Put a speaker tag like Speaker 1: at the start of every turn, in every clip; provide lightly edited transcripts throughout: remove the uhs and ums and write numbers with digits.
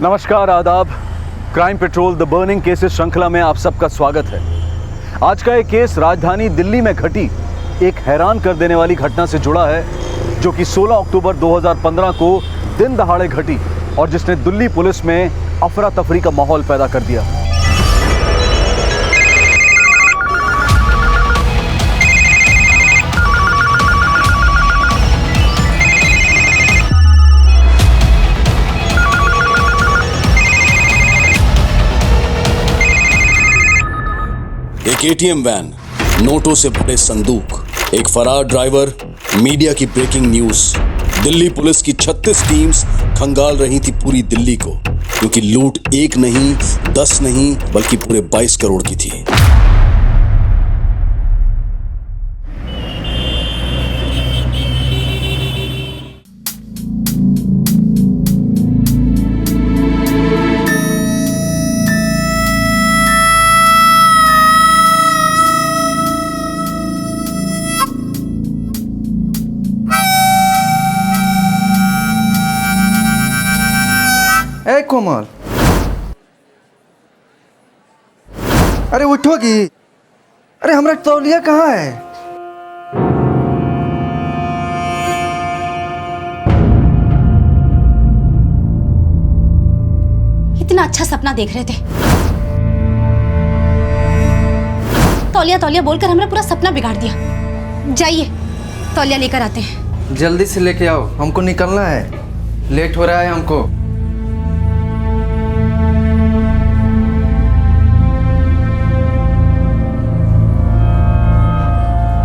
Speaker 1: नमस्कार, आदाब। Crime petrol the burning cases श्रृंखला में आप सबका स्वागत है। आज का एक केस राजधानी दिल्ली में घटी एक हैरान कर देने वाली घटना से जुड़ा है, जो कि 16 अक्टूबर 2015 को दिन दहाड़े घटी और जिसने दिल्ली पुलिस में अफरा तफरी का माहौल पैदा कर दिया।
Speaker 2: एक एटीएम वैन, नोटों से भरे संदूक, एक फरार ड्राइवर, मीडिया की ब्रेकिंग न्यूज। दिल्ली पुलिस की 36 टीम्स खंगाल रही थी पूरी दिल्ली को, क्योंकि लूट एक नहीं, 10 नहीं, बल्कि पूरे 22 करोड़ की थी।
Speaker 3: ए कोमल, अरे उठोगी? अरे हमारा तौलिया कहाँ है?
Speaker 4: इतना अच्छा सपना देख रहे थे, तौलिया तौलिया बोलकर हमने पूरा सपना बिगाड़ दिया। जाइए, तौलिया लेकर आते हैं।
Speaker 3: जल्दी से लेके आओ, हमको निकलना है, लेट हो रहा है हमको।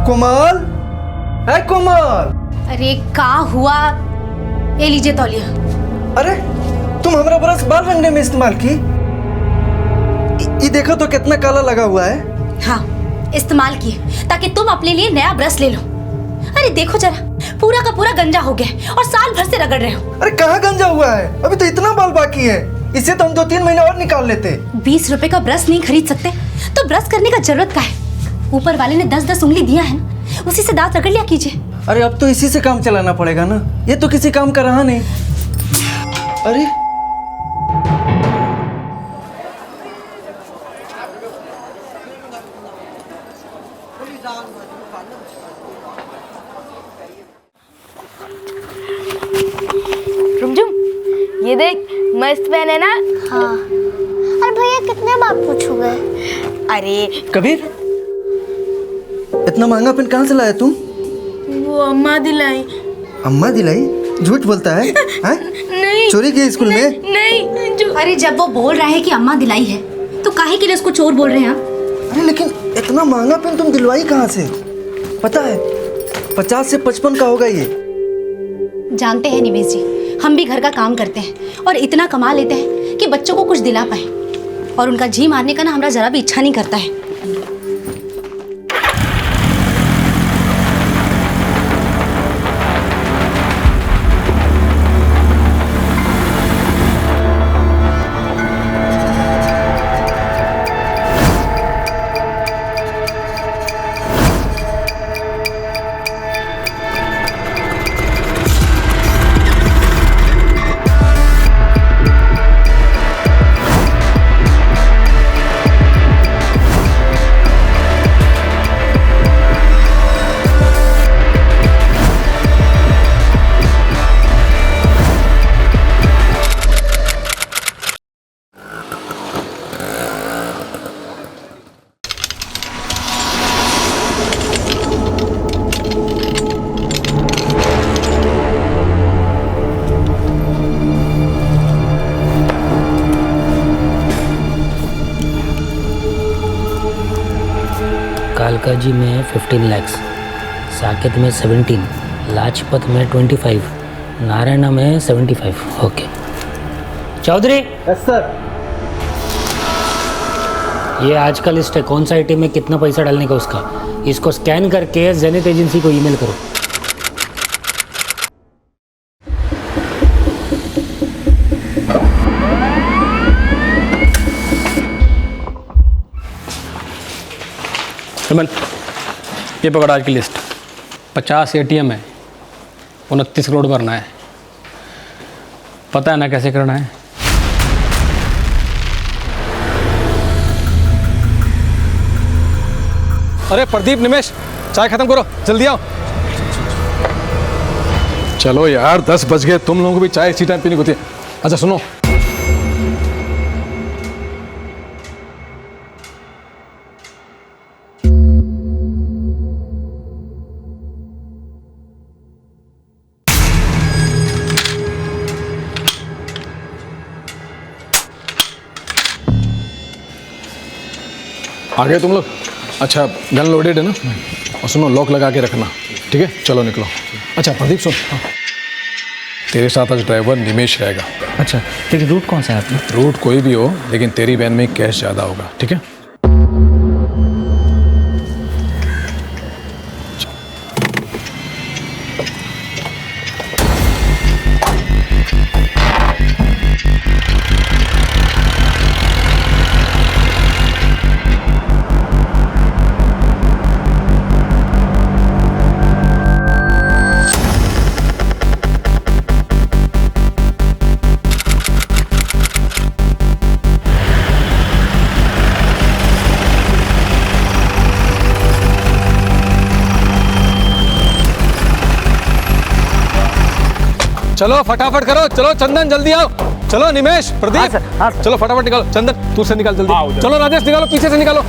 Speaker 3: कोमल, है कोमल।
Speaker 4: अरे का हुआ? ये लीजिए तौलिया।
Speaker 3: अरे तुम हमारा ब्रश बाल रंगने में इस्तेमाल की? ये देखो तो कितना काला लगा हुआ है।
Speaker 4: हाँ, इस्तेमाल किए ताकि तुम अपने लिए नया ब्रश ले लो। अरे देखो जरा, पूरा का पूरा गंजा हो गया और साल भर से रगड़ रहे हो।
Speaker 3: अरे कहाँ गंजा हुआ है? अभी तो इतना बाल बाकी है, इससे तो हम 2-3 महीने और निकाल लेते।
Speaker 4: 20 रुपए का ब्रश नहीं खरीद सकते तो ब्रश करने का जरूरत क्या है? ऊपर वाले ने 10-10 उंगली दिया है ना, उसी से दांत रगड़ लिया कीजिए।
Speaker 3: अरे अब तो इसी से काम चलाना पड़ेगा ना, ये तो किसी काम का रहा नहीं। अरे
Speaker 5: रुमझुम, ये देख, मस्त पेन है ना?
Speaker 6: हाँ। अरे भैया कितने बार पूछोगे?
Speaker 5: अरे
Speaker 3: कबीर, इतना महंगा पेन कहाँ से लाया तुम?
Speaker 5: वो अम्मा दिलाई।
Speaker 3: अम्मा दिलाई? झूठ बोलता है? हाँ?
Speaker 5: नहीं,
Speaker 3: चोरी की स्कूल में?
Speaker 5: नहीं जो...
Speaker 4: अरे जब वो बोल रहा है कि अम्मा दिलाई है तो काहे के लिए उसको चोर बोल रहे हैं आप?
Speaker 3: अरे लेकिन इतना महंगा पेन तुम दिलवाई कहाँ से? पता है 50 से 55 का होगा ये।
Speaker 4: जानते हैं निवेश जी, हम भी घर का काम करते हैं और इतना कमा लेते हैं कि बच्चों को कुछ दिला पाए, और उनका जी मारने का ना हमारा जरा भी इच्छा नहीं करता है।
Speaker 7: कालकाजी में 15 लाख, साकेत में 17, लाजपत में 25, नारायणा में 75। ओके चौधरी।
Speaker 3: Yes sir.
Speaker 7: ये आज का लिस्ट है, कौन सा आइटम में कितना पैसा डालने का उसका। इसको स्कैन करके जेनिथ एजेंसी को ईमेल करो।
Speaker 8: विमल, ये पकड़ आज की लिस्ट। 50 ATM है, 29 करोड़ भरना है। पता है ना कैसे करना है? अरे प्रदीप, निमेश, चाय खत्म करो, जल्दी आओ। चलो यार, 10 बज गए, तुम लोगों को भी चाय इसी टाइम पीनी होती है। अच्छा सुनो, आ गए तुम लोग? अच्छा, गन लोडेड है ना? और सुनो, लॉक लगा के रखना, ठीक है? चलो निकलो। अच्छा प्रदीप सुन, तेरे साथ आज ड्राइवर निमेश रहेगा।
Speaker 7: अच्छा, लेकिन रूट कौन सा है आपने?
Speaker 8: रूट कोई भी हो, लेकिन तेरी वैन में कैश ज़्यादा होगा, ठीक है? चलो फटाफट करो, चलो चंदन जल्दी आओ, चलो निमेश, प्रदीप, चलो फटाफट निकालो। चंदन तू से निकाल जल्दी, चलो राजेश निकालो, पीछे से निकालो।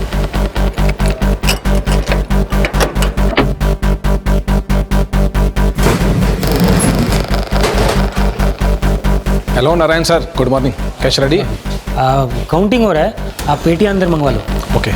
Speaker 8: Hello Narayan sir, good morning. Cash ready है?
Speaker 7: काउंटिंग हो रहा है, आप पेटी अंदर मंगवा लो।
Speaker 8: ओके।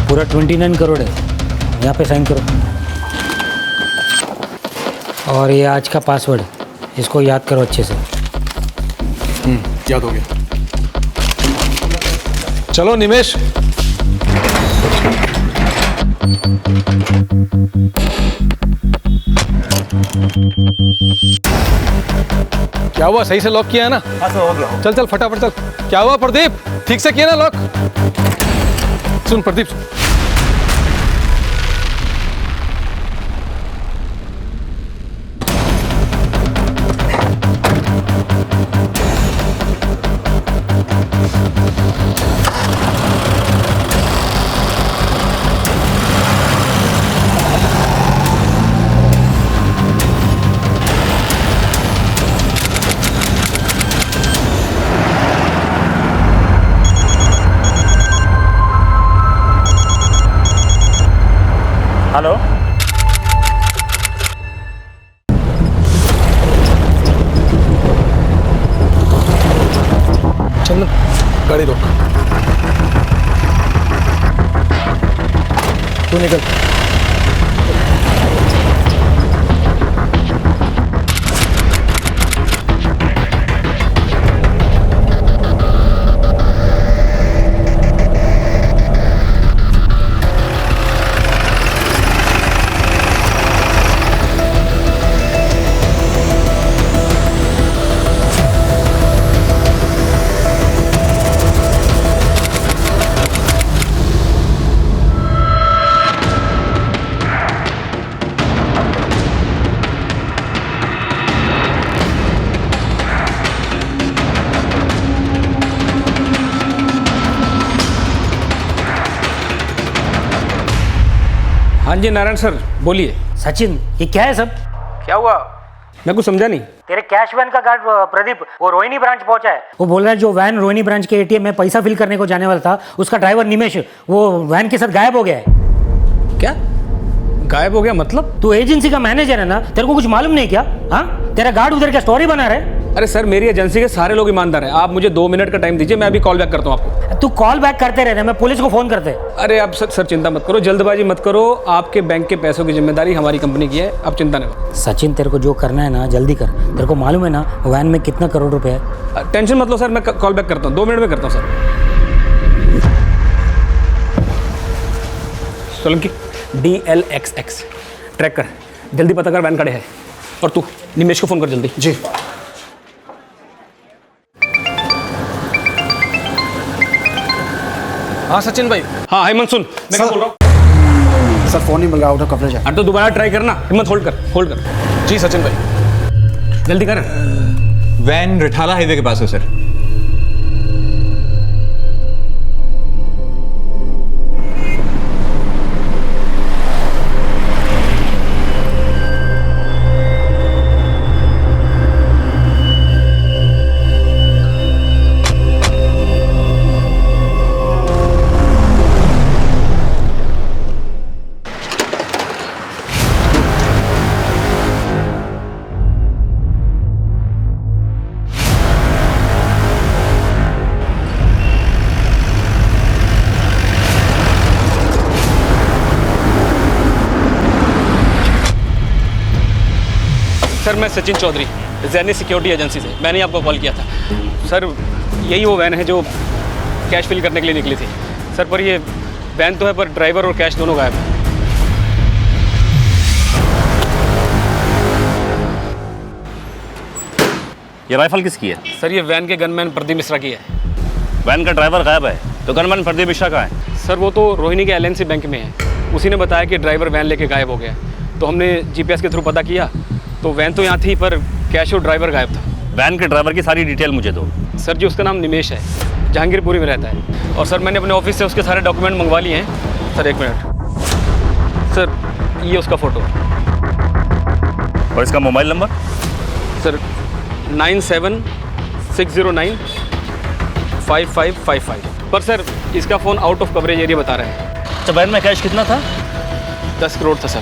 Speaker 7: पूरा 29 करोड़ है, यहाँ पे साइन करो। और ये आज का पासवर्ड, इसको याद करो अच्छे से।
Speaker 8: याद हो गया। चलो निमेश। क्या हुआ, सही से लॉक किया है ना? हाँ सर, हो गया। चल चल फटाफट चल। क्या हुआ प्रदीप, ठीक से किया ना लॉक? सुन प्रदीप, सुन।
Speaker 7: हेलो,
Speaker 8: चंदन गाड़ी रोक, तू निकल।
Speaker 9: हाँ जी नारायण सर, बोलिए।
Speaker 7: सचिन, ये क्या है सब?
Speaker 9: क्या हुआ, मैं कुछ समझा नहीं।
Speaker 7: तेरे कैश वैन का गार्ड प्रदीप वो रोहिणी ब्रांच पहुंचा है। वो बोल रहा है जो वैन रोहिणी ब्रांच के एटीएम में पैसा फिल करने को जाने वाला था, उसका ड्राइवर निमेश वो वैन के साथ गायब हो गया है।
Speaker 9: क्या गायब हो गया मतलब?
Speaker 7: तू एजेंसी का मैनेजर है ना, तेरे को कुछ मालूम नहीं क्या? हाँ, तेरा गार्ड उधर क्या स्टोरी बना रहा है?
Speaker 9: अरे सर, मेरी एजेंसी के सारे लोग ईमानदार हैं। आप मुझे 2 मिनट का टाइम दीजिए, मैं अभी कॉल बैक करता हूँ आपको।
Speaker 7: तू कॉल बैक करते रहना, मैं पुलिस को फोन करते।
Speaker 9: अरे आप सर चिंता मत करो, जल्दबाजी मत करो। आपके बैंक के पैसों की जिम्मेदारी हमारी कंपनी की है, आप चिंता नहीं करो।
Speaker 7: सचिन, तेरे को जो करना है ना जल्दी कर। तेरे को मालूम है ना वैन में कितना करोड़ रुपए है?
Speaker 9: टेंशन मत लो सर, मैं कॉल बैक करता हूँ, 2 मिनट में करता हूँ सर। सोलंकी DLXX ट्रैक कर, जल्दी पता कर वैन खड़े है। और तू निमेश को फ़ोन कर जल्दी।
Speaker 3: जी। हाँ सचिन भाई।
Speaker 9: हाँ हेमंत सुन, मैं क्या बोल रहा हूँ।
Speaker 3: सर फोन नहीं मिल रहा, आउट ऑफ कवरेज है।
Speaker 9: अरे तो दोबारा ट्राई करना, हिम्मत होल्ड कर।
Speaker 3: जी सचिन भाई।
Speaker 9: जल्दी कर।
Speaker 10: वैन रिठाला हाईवे के पास है सर।
Speaker 9: सर मैं सचिन चौधरी, जैनी सिक्योरिटी एजेंसी से। मैंने आपको कॉल किया था सर। यही वो वैन है जो कैश फिल करने के लिए निकली थी सर, पर ये वैन तो है पर ड्राइवर और कैश दोनों गायब हैं।
Speaker 11: ये राइफल किसकी है?
Speaker 9: सर ये वैन के गनमैन प्रदीप मिश्रा की है।
Speaker 11: वैन का ड्राइवर गायब है तो गनमैन प्रदीप मिश्रा कहाँ है?
Speaker 9: सर वो तो रोहिणी के LNC बैंक में है। उसी ने बताया कि ड्राइवर वैन लेके गायब हो गया, तो हमने GPS के थ्रू पता किया तो वैन तो यहाँ थी पर कैश और ड्राइवर गायब था।
Speaker 11: वैन के ड्राइवर की सारी डिटेल मुझे दो।
Speaker 9: सर जी उसका नाम निमेश है, जहांगीरपुरी में रहता है। और सर मैंने अपने ऑफिस से उसके सारे डॉक्यूमेंट मंगवा लिए हैं। सर एक मिनट सर, ये उसका फ़ोटो।
Speaker 11: और इसका मोबाइल नंबर?
Speaker 9: सर 9760955555। पर सर इसका phone out of coverage area बता रहा है।
Speaker 11: अच्छा वैन में कैश कितना था?
Speaker 9: 10 करोड़ था सर।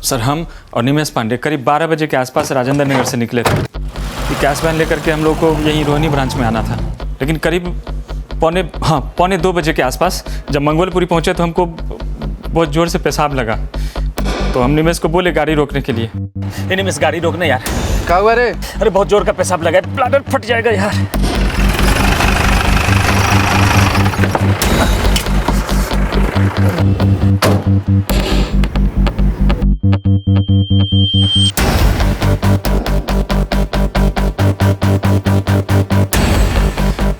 Speaker 12: सर हम और निमेश पांडे करीब 12 बजे के आसपास राजेंद्र नगर से निकले थे। ये कैश वैन लेकर के हम लोग को यहीं रोहिणी ब्रांच में आना था, लेकिन करीब पौने 2 बजे के आसपास जब मंगोलपुरी पहुंचे तो हमको बहुत ज़ोर से पेशाब लगा, तो हम निमेश को बोले गाड़ी रोकने के लिए। ये निमेश गाड़ी रोकना यार।
Speaker 3: क्या हुआ रे?
Speaker 12: अरे बहुत जोर का पेशाब लगा है, ब्लैडर फट जाएगा यार।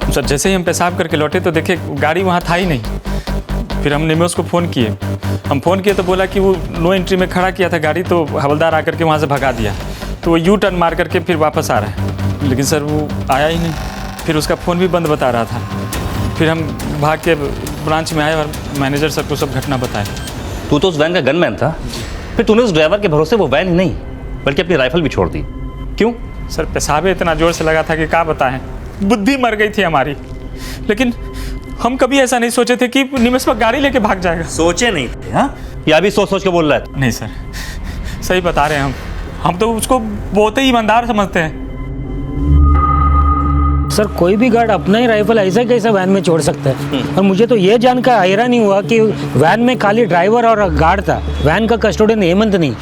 Speaker 12: सर जैसे ही हम पेशाब करके लौटे तो देखे गाड़ी वहाँ था ही नहीं। फिर हम निमेश को फ़ोन किए। हम फ़ोन किए तो बोला कि वो नो एंट्री में खड़ा किया था गाड़ी, तो हवलदार आकर के वहाँ से भगा दिया। तो वो यू टर्न मार करके फिर वापस आ रहा है, लेकिन सर वो आया ही नहीं। फिर उसका फ़ोन भी बंद बता रहा था। फिर हम भाग के ब्रांच में आए और मैनेजर सर को सब घटना बताए।
Speaker 11: तू तो उस वैन का गनमैन था, फिर तूने उस ड्राइवर के भरोसे वो वैन ही नहीं बल्कि अपनी राइफल भी छोड़ दी, क्यों?
Speaker 12: सर पेशाब इतना ज़ोर से लगा था कि क्या बताएं, बुद्धि मर गई थी हमारी। लेकिन हम कभी ऐसा नहीं सोचे थे कि निमेश पर गाड़ी लेके भाग जाएगा।
Speaker 11: सोचे नहीं थे? हाँ या अभी सोच सोच के बोल रहा है?
Speaker 12: नहीं सर, सही बता रहे हैं हम तो उसको बहुत ही ईमानदार समझते हैं।
Speaker 7: सर कोई भी गार्ड अपना ही राइफल ऐसा कैसा वैन में छोड़ सकता है? और मुझे तो ये जानकर हैरान नहीं हुआ कि वैन में खाली ड्राइवर और गार्ड था, वैन का कस्टोडियन हेमंत नहीं,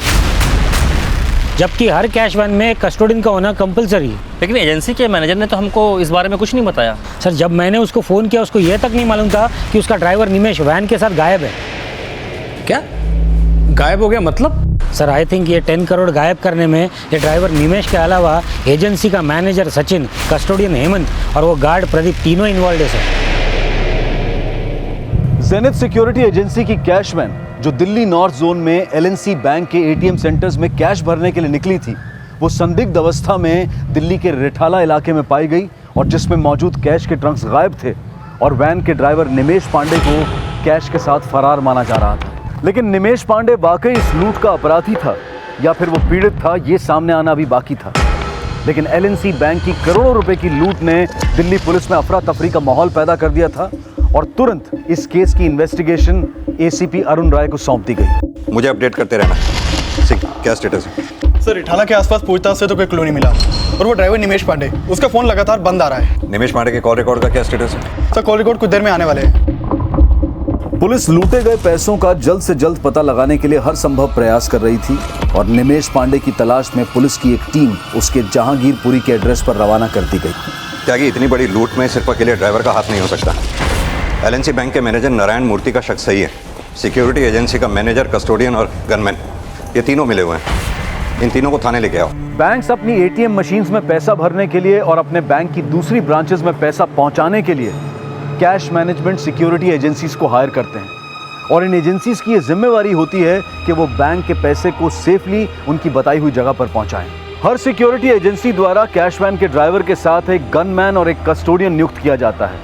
Speaker 7: जबकि हर कैश वैन में कस्टोडियन का होना कंपलसरी है।
Speaker 11: लेकिन एजेंसी के मैनेजर ने तो हमको इस बारे में कुछ नहीं बताया।
Speaker 7: सर जब मैंने उसको फ़ोन किया उसको ये तक नहीं मालूम था कि उसका ड्राइवर निमेश वैन के साथ गायब है।
Speaker 9: क्या गायब हो गया मतलब?
Speaker 7: सर आई थिंक ये 10 करोड़ गायब करने में ये ड्राइवर निमेश के अलावा एजेंसी का मैनेजर सचिन, कस्टोडियन हेमंत और वो गार्ड प्रदीप तीनों इन्वॉल्व है सर।
Speaker 1: जेनिथ सिक्योरिटी एजेंसी की कैश वैन जो दिल्ली नॉर्थ जोन में LNC बैंक के ATM सेंटर्स में कैश भरने के लिए निकली थी, वो संदिग्ध अवस्था में दिल्ली के रिठाला इलाके में पाई गई और जिसमें मौजूद कैश के ट्रंक्स गायब थे और वैन के ड्राइवर निमेश पांडे को कैश के साथ फरार माना जा रहा था। लेकिन निमेश पांडे वाकई इस लूट का अपराधी था या फिर वो पीड़ित था, ये सामने आना भी बाकी था। लेकिन LNC बैंक की करोड़ों रुपए की लूट ने दिल्ली पुलिस में अफरा तफरी का माहौल पैदा कर दिया था और तुरंत इस केस की इन्वेस्टिगेशन ACP अरुण राय को सौंप दी गई।
Speaker 13: मुझे अपडेट करते रहना। सिंह, क्या स्टेटस है?
Speaker 3: सर रिठाला के आसपास पूछताछ से तो कोई क्लू नहीं मिला और वो ड्राइवर निमेश पांडे, उसका फोन लगातार बंद आ रहा है।
Speaker 13: निमेश पांडे के कॉल रिकॉर्ड का क्या स्टेटस है?
Speaker 3: सर कॉल रिकॉर्ड कुछ देर में आने वाले हैं।
Speaker 1: पुलिस लूटे गए पैसों का जल्द से जल्द पता लगाने के लिए हर संभव प्रयास कर रही थी और निमेश पांडे की तलाश में पुलिस की एक टीम उसके जहांगीरपुरी के एड्रेस पर रवाना कर दी गई।
Speaker 13: त्यागी, इतनी बड़ी लूट में सिर्फ अकेले ड्राइवर का हाथ नहीं हो सकता। एलएनसी बैंक के मैनेजर नारायण मूर्ति का शक सही है। सिक्योरिटी एजेंसी का मैनेजर, कस्टोडियन और गनमैन, ये तीनों मिले हुए हैं। इन तीनों को थाने लेके आओ।
Speaker 1: बैंक्स अपनी एटीएम मशीन्स में पैसा भरने के लिए और अपने बैंक की दूसरी ब्रांचेस में पैसा पहुंचाने के लिए कैश मैनेजमेंट सिक्योरिटी एजेंसीज को हायर करते हैं, और इन एजेंसीज की ये जिम्मेवारी होती है कि वो बैंक के पैसे को सेफली उनकी बताई हुई जगह पर पहुंचाएं। हर सिक्योरिटी एजेंसी द्वारा कैश वैन के ड्राइवर के साथ एक गनमैन और एक कस्टोडियन नियुक्त किया जाता है,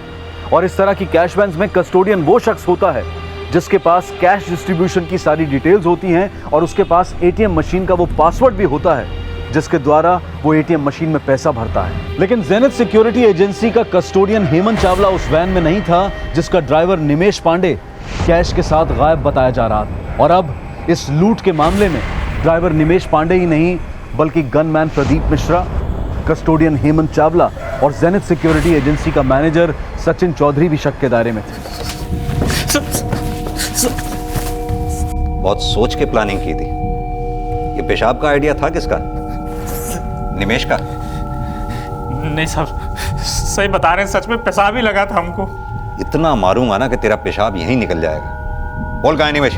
Speaker 1: और इस तरह की कैश वैन्स में कस्टोडियन वो शख्स होता है जिसके पास कैश डिस्ट्रीब्यूशन की सारी डिटेल्स होती हैं, और उसके पास एटीएम मशीन का वो पासवर्ड भी होता है जिसके द्वारा वो एटीएम मशीन में पैसा भरता है। लेकिन जेनिथ सिक्योरिटी एजेंसी का कस्टोडियन हेमंत चावला उस वैन में नहीं था जिसका ड्राइवर निमेश पांडे कैश के साथ गायब बताया जा रहा था। और अब इस लूट के मामले में ड्राइवर निमेश पांडे ही नहीं बल्कि गनमैन प्रदीप मिश्रा, कस्टोडियन हेमंत चावला और जेनिथ सिक्योरिटी एजेंसी का मैनेजर सचिन चौधरी भी शक के दायरे में थे।
Speaker 13: बहुत सोच के प्लानिंग की थी। ये पेशाब का आइडिया था किसका? निमेश का?
Speaker 12: नहीं साहब, सही बता रहे हैं, सच में पेशाब ही लगा था हमको।
Speaker 13: इतना मारूंगा ना कि तेरा पेशाब यहीं निकल जाएगा। बोल कहाँ है निमेश?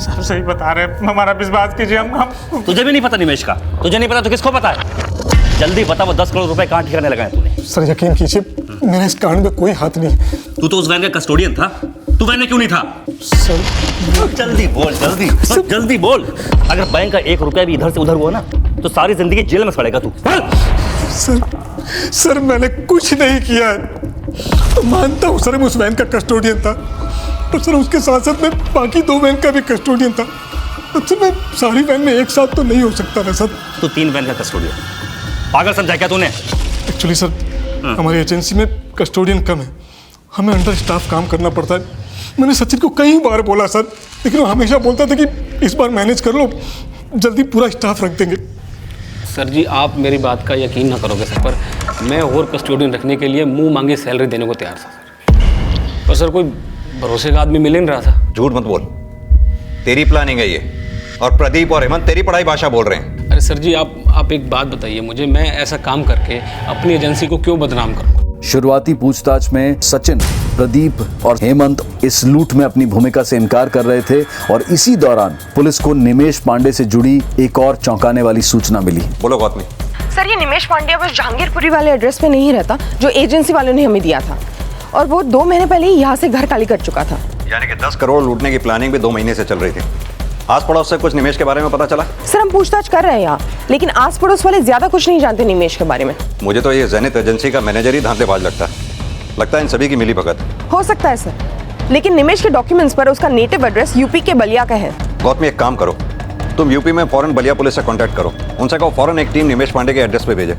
Speaker 12: साहब सही बता रहे हैं, हमारा विश्वास कीजिए। हम
Speaker 11: तुझे भी नहीं पता निमेश का? तुझे नहीं पता तो किसको पता है? जल्दी बता, वो 10 करोड़ रुपए कहाँ ठिकाने लगाए तूने?
Speaker 8: सर यकीन कीजिए, मेरा इस कांड में कोई हाथ नहीं।
Speaker 11: तू तो उस वैन का कस्टोडियन था, तू वैन में क्यों नहीं था?
Speaker 8: सर
Speaker 11: जल्दी बोल, जल्दी बोल। अगर बैंक का 1 रुपया भी इधर से उधर हुआ ना तो सारी जिंदगी जेल में सड़ेगा तू।
Speaker 8: सर मैंने कुछ नहीं किया है। मानता हूँ सर, मैं उस वैन का कस्टोडियन था, पर सर उसके साथ साथ मैं बाकी 2 वैन का भी कस्टोडियन था। सर मैं सारी वैन में एक साथ तो नहीं हो सकता ना सर।
Speaker 11: तो 3 वैन का कस्टोडियन पागल समझा क्या तूने?
Speaker 8: एक्चुअली सर हमारी एजेंसी में कस्टोडियन कम है, हमें अंडर स्टाफ काम करना पड़ता है। मैंने सचिन को कई बार बोला सर, लेकिन वो हमेशा बोलता था कि इस बार मैनेज कर लो, जल्दी पूरा स्टाफ रख देंगे।
Speaker 9: सर जी, आप मेरी बात का यकीन ना करोगे सर, पर मैं और कस्टोडियन रखने के लिए मुंह मांगी सैलरी देने को तैयार था सर, पर सर कोई भरोसे का आदमी मिल नहीं रहा था।
Speaker 13: झूठ मत बोल, तेरी प्लानिंग है ये, और प्रदीप और हेमंत तेरी पढ़ाई भाषा बोल रहे हैं।
Speaker 9: अरे सर जी, आप एक बात बताइए मुझे, मैं ऐसा काम करके अपनी एजेंसी को क्यों बदनाम करूँ?
Speaker 1: शुरुआती पूछताछ में सचिन, प्रदीप और हेमंत इस लूट में अपनी भूमिका से इनकार कर रहे थे, और इसी दौरान पुलिस को निमेश पांडे से जुड़ी एक और चौंकाने वाली सूचना मिली।
Speaker 13: बोलो गौतमी।
Speaker 14: सर ये निमेश पांडे बस जहांगीरपुरी वाले एड्रेस पे नहीं रहता जो एजेंसी वालों ने हमें दिया था, और वो 2 महीने पहले ही यहाँ से घर खाली कर चुका था।
Speaker 13: यानी कि 10 करोड़ लूटने की प्लानिंग भी 2 महीने से चल रही थी। आस पड़ोस से कुछ निमेश के बारे में पता चला?
Speaker 14: सर हम पूछताछ कर रहे हैं यहाँ, लेकिन आस पड़ोस वाले ज्यादा कुछ नहीं जानते निमेश के बारे में।
Speaker 13: मुझे तो ये जेनिथ एजेंसी का मैनेजर ही धांधलेबाज लगता है इन सभी की मिली भगत।
Speaker 14: हो सकता है सर, लेकिन निमेश के डॉक्यूमेंट्स पर उसका नेटिव एड्रेस यूपी के बलिया का है।
Speaker 13: गौतमी एक काम करो, तुम यूपी में फौरन बलिया पुलिस से कांटेक्ट करो, उनसे कहो फौरन एक टीम निमेश पांडे के एड्रेस पे भेजे।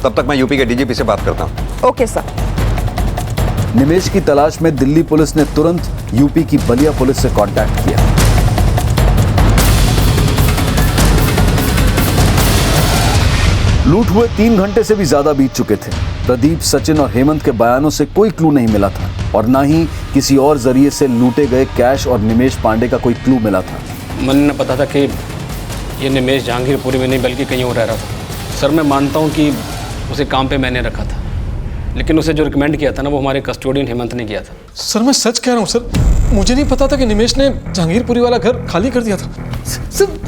Speaker 13: तब तक मैं यूपी के डीजीपी से बात करता हूँ।
Speaker 14: Okay sir.
Speaker 1: निमेश की तलाश में दिल्ली पुलिस ने तुरंत यूपी की बलिया पुलिस से कांटेक्ट किया। लूट हुए 3 घंटे से भी ज्यादा बीत चुके थे। प्रदीप, सचिन और हेमंत के बयानों से कोई क्लू नहीं मिला था, और ना ही किसी और जरिए से लूटे गए कैश और निमेश पांडे का कोई क्लू मिला था।
Speaker 9: मन ने पता था कि ये निमेश जहांगीरपुरी में नहीं बल्कि कहीं और रह रहा था। सर मैं मानता हूँ कि उसे काम पे मैंने रखा था, लेकिन उसे जो रिकमेंड किया था ना वो हमारे कस्टोडियन हेमंत ने किया था।
Speaker 8: सर मैं सच कह रहा हूँ सर, मुझे नहीं पता था कि निमेश ने जहांगीरपुरी वाला घर खाली कर दिया था। सर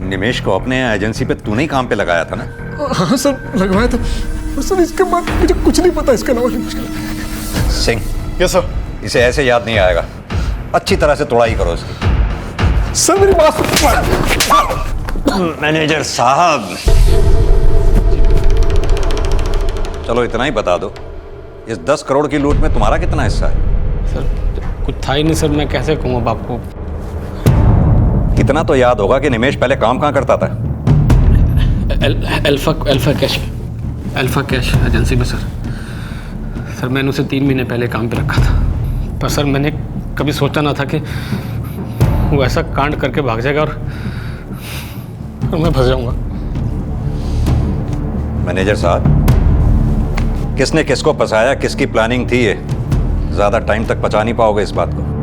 Speaker 13: निमेश को अपने एजेंसी पे तूने ही काम पे लगाया था ना?
Speaker 8: हाँ सर लगवाया था, और सर इसके बाद मुझे कुछ नहीं पता इसका नाम।
Speaker 13: सिंह।
Speaker 8: Yes sir.
Speaker 13: इसे ऐसे याद नहीं आएगा, अच्छी तरह से तोड़ाई करो इसकी।
Speaker 8: सर मेरी बात।
Speaker 13: मैनेजर साहब, चलो इतना ही बता दो, इस 10 करोड़ की लूट में तुम्हारा कितना हिस्सा है?
Speaker 9: सर कुछ था ही नहीं सर, मैं कैसे कहूँ अब आपको।
Speaker 13: इतना तो याद होगा कि निमेश पहले काम कहाँ करता था?
Speaker 9: अल्फा कैश एजेंसी में सर मैंने उसे 3 महीने पहले काम पे रखा था, पर सर मैंने कभी सोचा ना था कि वो ऐसा कांड करके भाग जाएगा और मैं फंस जाऊंगा।
Speaker 13: मैनेजर साहब, किसने किसको फंसाया, किसकी प्लानिंग थी, ये ज्यादा टाइम तक पचा नहीं पाओगे इस बात को।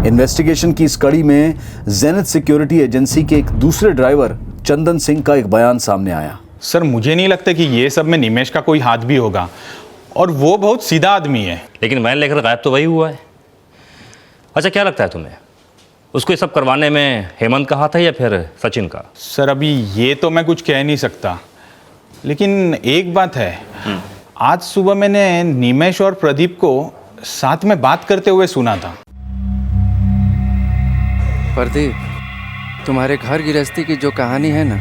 Speaker 1: इन्वेस्टिगेशन की इस कड़ी में जेनिथ सिक्योरिटी एजेंसी के एक दूसरे ड्राइवर चंदन सिंह का एक बयान सामने आया।
Speaker 10: सर मुझे नहीं लगता कि ये सब में निमेश का कोई हाथ भी होगा, और वो बहुत सीधा आदमी है।
Speaker 11: लेकिन वैन लेकर गायब तो वही हुआ है। अच्छा, क्या लगता है तुम्हें, उसको ये सब करवाने में हेमंत का हाथ है या फिर सचिन का?
Speaker 10: सर अभी ये तो मैं कुछ कह नहीं सकता, लेकिन एक बात है, आज सुबह मैंने निमेश और प्रदीप को साथ में बात करते हुए सुना था।
Speaker 3: प्रदीप, तुम्हारे घर गृहस्थी की जो कहानी है ना,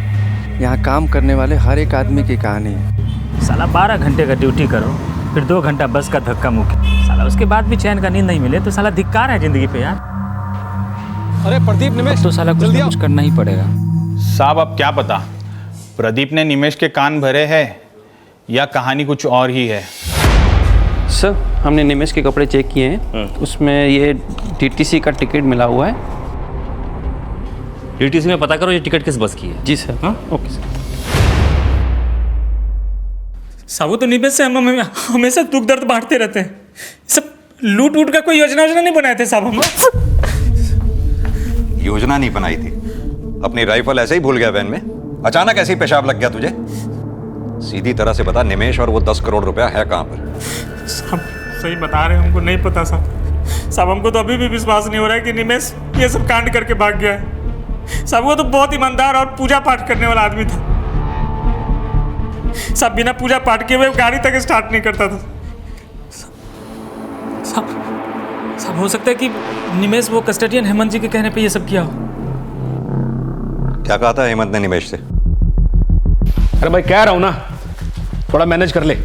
Speaker 3: यहाँ काम करने वाले हर एक आदमी की कहानी है।
Speaker 7: साला 12 घंटे का ड्यूटी करो, फिर 2 घंटा बस का धक्का मुक्की, साला उसके बाद भी चैन का नींद नहीं मिले तो साला धिक्कार है जिंदगी पे यार।
Speaker 12: अरे प्रदीप, निमेश
Speaker 7: तो साला कुछ ना कुछ करना ही पड़ेगा।
Speaker 10: साहब अब क्या पता, प्रदीप ने निमेश के कान भरे हैं या कहानी कुछ और ही है।
Speaker 15: सर हमने निमेश के कपड़े चेक किए हैं, उसमें ये DTC का टिकट मिला हुआ है।
Speaker 11: DTC में पता करो ये टिकट किस बस की है।
Speaker 15: जी सर। हाँ ओके सर।
Speaker 12: साबू तो निमेश से हम हमेशा दुख दर्द बांटते रहते हैं। सब लूट वूट का कोई योजना नहीं बनाए थे साहब हम।
Speaker 13: योजना नहीं बनाई थी, अपनी राइफल ऐसे ही भूल गया वैन में, अचानक ऐसे ही पेशाब लग गया तुझे? सीधी तरह से बता, निमेश और वो 10 करोड़ रुपया है कहाँ पर?
Speaker 12: साहब सही बता रहे हैं, हमको नहीं पता साहब। हमको तो अभी भी विश्वास नहीं हो रहा है कि निमेश ये सब कांड करके भाग गया है। साहब वो तो बहुत ईमानदार और पूजा पाठ करने वाला आदमी था साहब, बिना पूजा पाठ किए हुए गाड़ी तक स्टार्ट नहीं करता था साहब। हो सकता है कि निमेश वो कस्टडियन हेमंत जी के कहने पे ये सब किया हो।
Speaker 13: क्या कहा था हेमंत ने निमेश से?
Speaker 9: अरे भाई कह रहा हूँ ना, थोड़ा मैनेज कर ले,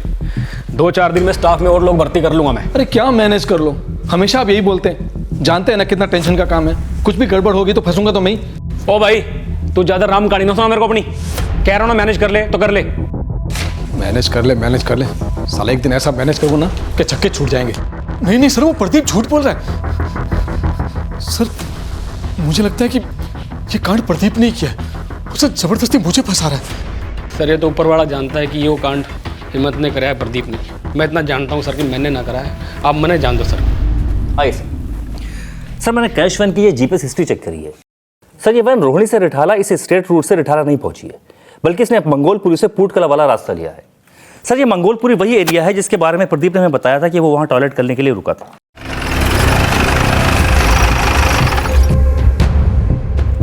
Speaker 9: 2-4 दिन में स्टाफ में और लोग भर्ती कर लूंगा मैं।
Speaker 16: अरे क्या मैनेज कर लो, हमेशा आप यही बोलते हैं, जानते हैं ना कितना टेंशन का काम है, कुछ भी गड़बड़ होगी तो फंसूंगा तो मैं ही।
Speaker 9: ओ भाई तू ज्यादा राम कहानी ना सुना मेरे को अपनी, कह रहा हूँ ना मैनेज कर ले तो कर ले।
Speaker 16: मैनेज कर ले, साला एक दिन ऐसा मैनेज करूँ ना कि छक्के छूट जाएंगे।
Speaker 8: नहीं सर, वो प्रदीप झूठ बोल रहा है। सर मुझे लगता है कि ये कांड प्रदीप ने किया है, उसे जबरदस्ती मुझे फंसा रहा है।
Speaker 9: सर ये तो ऊपर वाला जानता है कि ये वो कांड हिम्मत ने कराया, प्रदीप ने। मैं इतना जानता हूँ सर कि मैंने ना कराया, आप मने जान दो सर।
Speaker 11: आइए सर, मैंने कैश वैन की ये जीपीएस हिस्ट्री चेक करी है सर। ये वैन रोहिणी से रिठाला इस स्ट्रेट रूट से रिठाला नहीं पहुंची है, बल्कि इसने मंगोलपुरी से पूटकला वाला रास्ता लिया है। सर ये मंगोलपुरी वही एरिया है जिसके बारे में प्रदीप ने हमें बताया था कि वो वहां टॉयलेट करने के लिए रुका था।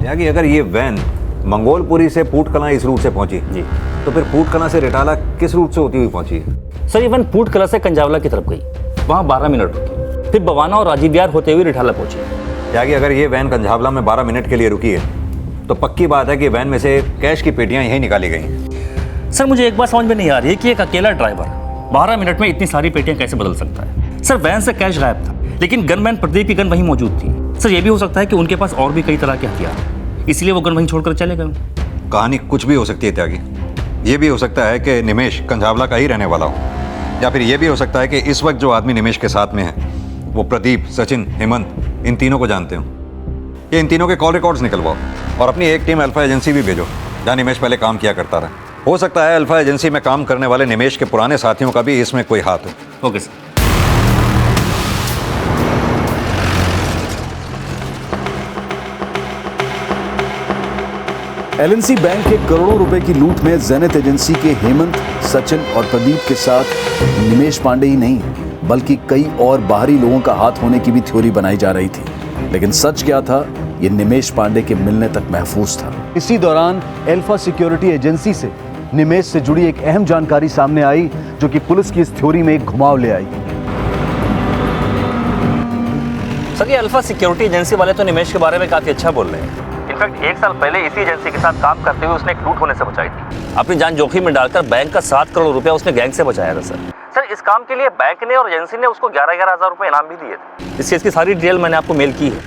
Speaker 13: त्यागी, अगर ये वैन मंगोलपुरी से पूटकला इस रूट से पहुंची जी, तो फिर पूटकला से रिठाला किस रूट से होती हुई पहुंची है?
Speaker 11: सर ये वैन पूटकला से कंजावला की तरफ गई, वहां 12 मिनट रुकी, फिर बवाना और राजीव विहार होते हुए रिठाला पहुंची।
Speaker 13: त्यागी, अगर ये वैन कंझावला में 12 मिनट के लिए रुकी है तो पक्की बात है कि वैन में से कैश की पेटियां यहीं निकाली गई।
Speaker 11: सर मुझे एक बात समझ में नहीं आ रही है कि एक अकेला ड्राइवर 12 मिनट में इतनी सारी पेटियां कैसे बदल सकता है? सर वैन से कैश गायब था, लेकिन गनमैन प्रदीप की गन वहीं मौजूद थी। सर ये भी हो सकता है कि उनके पास और भी कई तरह के हथियार, इसलिए वो गन वहीं छोड़कर चले गए।
Speaker 13: कहानी कुछ भी हो सकती है त्यागी। ये भी हो सकता है कि निमेश कंझावला का ही रहने वाला हो, या फिर ये भी हो सकता है कि इस वक्त जो आदमी निमेश के साथ में है वो प्रदीप, सचिन, हेमंत इन तीनों को जानते हो। ये इन तीनों के कॉल रिकॉर्ड्स निकलवाओ और अपनी एक टीम अल्फा एजेंसी भी भेजो जहाँ निमेश पहले काम किया करता रहा। हो सकता है अल्फा एजेंसी में काम करने वाले निमेश के पुराने साथियों का भी इसमें कोई हाथ हो।
Speaker 11: Okay sir.
Speaker 1: एलएनसी बैंक के करोड़ों रुपए की लूट में ज़ेनिथ एजेंसी के हेमंत, सचिन और प्रदीप के साथ निमेश पांडे ही नहीं बल्कि कई और बाहरी लोगों का हाथ होने की भी थ्योरी बनाई जा रही थी। लेकिन सच क्या था, ये निमेश पांडे के मिलने तक महफूज था। इसी दौरान अल्फा सिक्योरिटी एजेंसी से निमेश से जुड़ी एक अहम जानकारी सामने आई जो कि पुलिस की इस थ्योरी में एक घुमाव ले आई।
Speaker 11: सर ये अल्फा सिक्योरिटी एजेंसी वाले तो निमेश के बारे में काफी अच्छा बोल रहे हैं। इनफैक्ट 1 साल पहले इसी एजेंसी के साथ काम करते हुए उसने एक लूट होने से बचाई थी। अपनी जान जोखिम में डालकर बैंक का 7 करोड़ रुपया उसने गैंग से बचाया था। सर इस काम के लिए बैंक ने और एजेंसी ने उसको 11,000 रुपए इनाम भी दिए थे। इस केस की सारी डिटेल मैंने आपको मेल की है।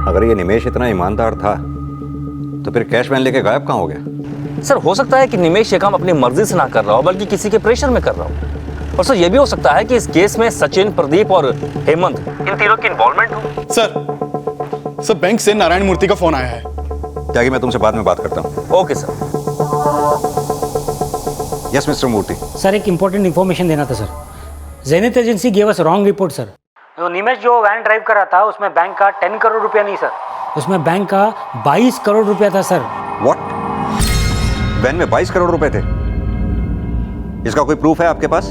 Speaker 13: अगर ये निमेश इतना ईमानदार था तो फिर कैश वैन लेके गायब कहाँ हो गया?
Speaker 11: सर हो सकता है कि निमेश ये काम अपनी मर्जी से ना कर रहा हो बल्कि किसी के प्रेशर में कर रहा हो। और सर ये भी हो सकता है कि इस केस में सचिन, प्रदीप और हेमंत इन तीनों की इन्वॉल्वमेंट हो।
Speaker 16: सर बैंक से नारायण मूर्ति का फोन आया है।
Speaker 13: त्यागी, मैं तुमसे बाद में बात करता हूँ।
Speaker 11: Okay sir.
Speaker 13: यस मिस्टर मूर्ति।
Speaker 7: सर एक इंपॉर्टेंट इन्फॉर्मेशन देना था sir. Zenith agency gave us wrong report sir. जो निमेश जो वैन ड्राइव कर रहा था उसमें बैंक का 10 करोड़ रुपया नहीं सर, उसमें बैंक का 22 करोड़ रुपया था सर।
Speaker 13: व्हाट? वैन में 22 करोड़ रुपए थे। इसका कोई प्रूफ है आपके पास?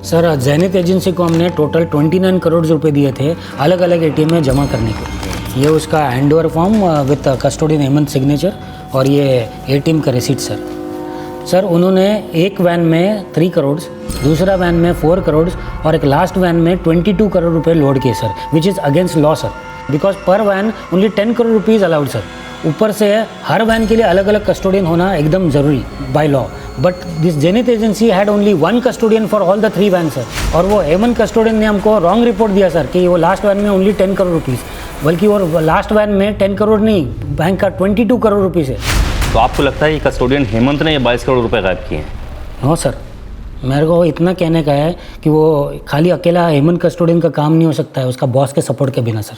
Speaker 7: सर जेनिथ एजेंसी को हमने टोटल 29 करोड़ रुपए दिए थे अलग अलग एटीएम में जमा करने के। ये उसका handover form with custodian Hemant signature और ये एटीएम का रिसीट सर। सर उन्होंने एक वैन में 3 करोड़, दूसरा वैन में 4 करोड़ और एक लास्ट वैन में 22 करोड़ रुपए लोड किए sir, which is against law sir, because per van only 10 crore rupees allowed sir. ऊपर से हर वैन के लिए अलग अलग कस्टोडियन होना एकदम ज़रूरी by law, but this Zenith agency had only 1 custodian for all the 3 van sir. और वो हेमंत कस्टोडियन ने हमको रॉन्ग रिपोर्ट दिया सर कि वो लास्ट वैन में ओनली 10 करोड़ रुपीज़, बल्कि वो लास्ट वैन में 10 करोड़ नहीं, बैंक का 22 करोड़ रुपीज़ है।
Speaker 11: तो आपको लगता है कि कस्टोडियन हेमंत ने ये 22 करोड़ रुपए गायब किए हैं?
Speaker 7: नो सर, मेरे को इतना कहने का है कि वो खाली अकेला हेमंत कस्टोडियन का काम नहीं हो सकता है उसका बॉस के सपोर्ट के बिना सर।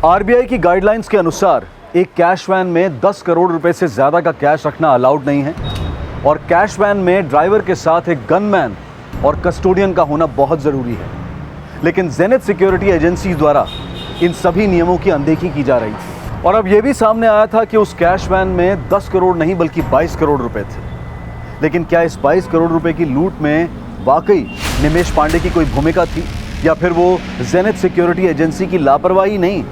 Speaker 1: आरबीआई की गाइडलाइंस के अनुसार एक कैश वैन में 10 करोड़ रुपए से ज्यादा का कैश रखना अलाउड नहीं है और कैश वैन में ड्राइवर के साथ एक गनमैन और कस्टोडियन का होना बहुत जरूरी है। लेकिन जेनिथ सिक्योरिटी एजेंसी द्वारा इन सभी नियमों की अनदेखी की जा रही थी और अब यह भी सामने आया था कि उस कैश वैन में 10 करोड़ नहीं बल्कि 22 करोड़ रुपए थे। लेकिन क्या इस 22 करोड़ रुपए की लूट में वाकई निमेश पांडे की कोई भूमिका थी या फिर वो जेनिथ सिक्योरिटी एजेंसी की लापरवाही नहीं